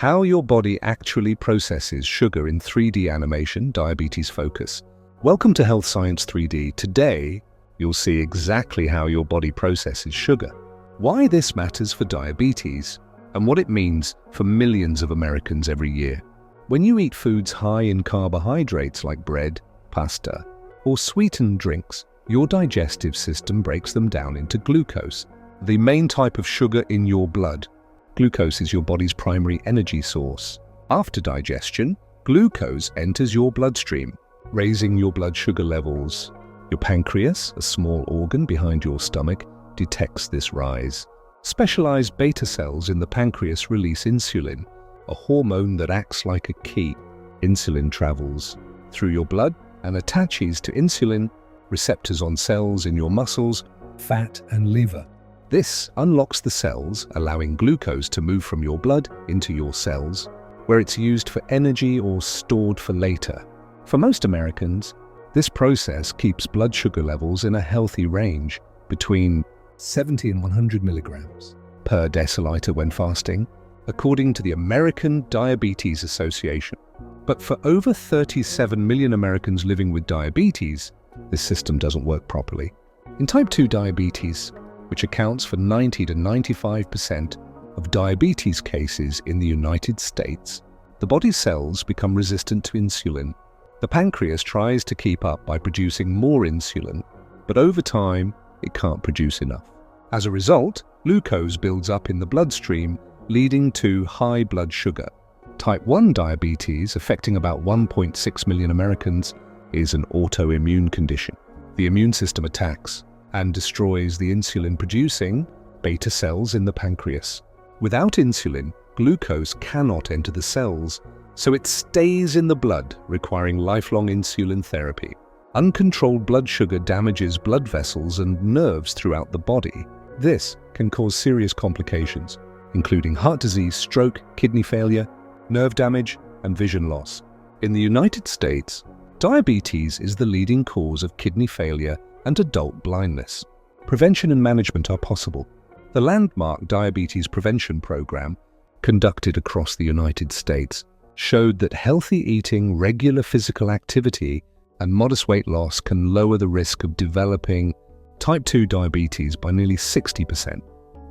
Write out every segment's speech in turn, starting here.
How your body actually processes sugar in 3D animation, Diabetes Focus. Welcome to Health Science 3D. Today, you'll see exactly how your body processes sugar, why this matters for diabetes, and what it means for millions of Americans every year. When you eat foods high in carbohydrates like bread, pasta, or sweetened drinks, your digestive system breaks them down into glucose, the main type of sugar in your blood. Glucose is your body's primary energy source. After digestion, glucose enters your bloodstream, raising your blood sugar levels. Your pancreas, a small organ behind your stomach, detects this rise. Specialized beta cells in the pancreas release insulin, a hormone that acts like a key. Insulin travels through your blood and attaches to insulin receptors on cells in your muscles, fat, and liver. This unlocks the cells, allowing glucose to move from your blood into your cells, where it's used for energy or stored for later. For most Americans, this process keeps blood sugar levels in a healthy range, between 70 and 100 milligrams per deciliter when fasting, according to the American Diabetes Association. But for over 37 million Americans living with diabetes, this system doesn't work properly. In type 2 diabetes, which accounts for 90 to 95% of diabetes cases in the United States, the body's cells become resistant to insulin. The pancreas tries to keep up by producing more insulin, but over time, it can't produce enough. As a result, glucose builds up in the bloodstream, leading to high blood sugar. Type 1 diabetes, affecting about 1.6 million Americans, is an autoimmune condition. The immune system attacks and destroys the insulin-producing beta cells in the pancreas. Without insulin, glucose cannot enter the cells, so it stays in the blood, requiring lifelong insulin therapy. Uncontrolled blood sugar damages blood vessels and nerves throughout the body. This can cause serious complications, including heart disease, stroke, kidney failure, nerve damage, and vision loss. In the United States, diabetes is the leading cause of kidney failure and adult blindness. Prevention and management are possible. The landmark diabetes prevention program, conducted across the United States, showed that healthy eating, regular physical activity, and modest weight loss can lower the risk of developing type 2 diabetes by nearly 60%.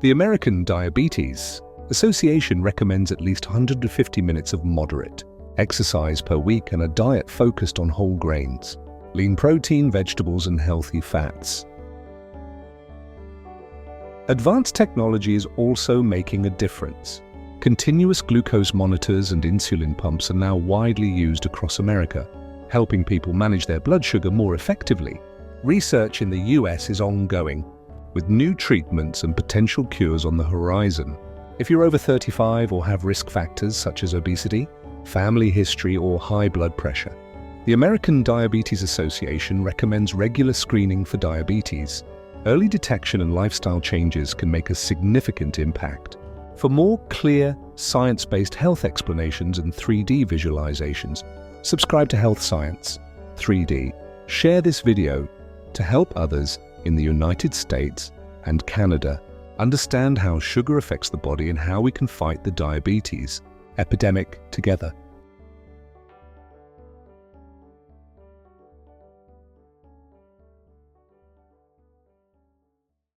The American Diabetes Association recommends at least 150 minutes of moderate exercise per week and a diet focused on whole grains, lean protein, vegetables, and healthy fats. Advanced technology is also making a difference. Continuous glucose monitors and insulin pumps are now widely used across America, helping people manage their blood sugar more effectively. Research in the US is ongoing, with new treatments and potential cures on the horizon. If you're over 35 or have risk factors such as obesity, family history, or high blood pressure, the American Diabetes Association recommends regular screening for diabetes. Early detection and lifestyle changes can make a significant impact. For more clear, science-based health explanations and 3D visualizations, subscribe to Health Science 3D. Share this video to help others in the United States and Canada understand how sugar affects the body and how we can fight the diabetes epidemic together.